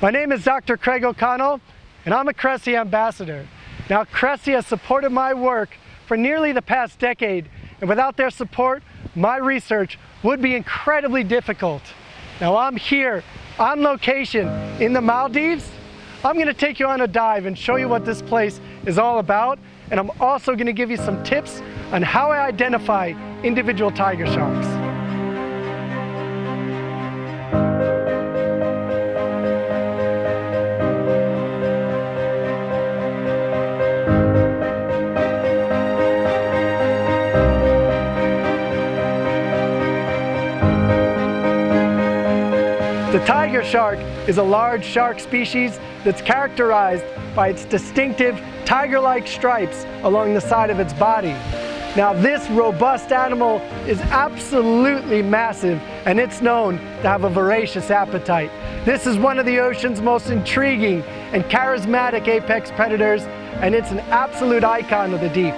My name is Dr. Craig O'Connell, and I'm a Cressi ambassador. Now, Cressi has supported my work for nearly the past decade, and without their support, my research would be incredibly difficult. Now, I'm here on location in the Maldives. I'm going to take you on a dive and show you what this place is all about, and I'm also going to give you some tips on how I identify individual tiger sharks. The tiger shark is a large shark species that's characterized by its distinctive tiger-like stripes along the side of its body. Now, this robust animal is absolutely massive, and it's known to have a voracious appetite. This is one of the ocean's most intriguing and charismatic apex predators, and it's an absolute icon of the deep.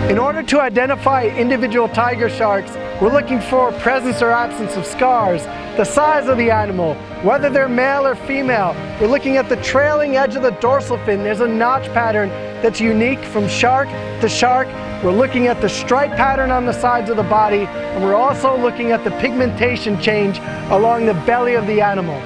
In order to identify individual tiger sharks, we're looking for presence or absence of scars, the size of the animal, whether they're male or female. We're looking at the trailing edge of the dorsal fin. There's a notch pattern that's unique from shark to shark. We're looking at the stripe pattern on the sides of the body, and we're also looking at the pigmentation change along the belly of the animal.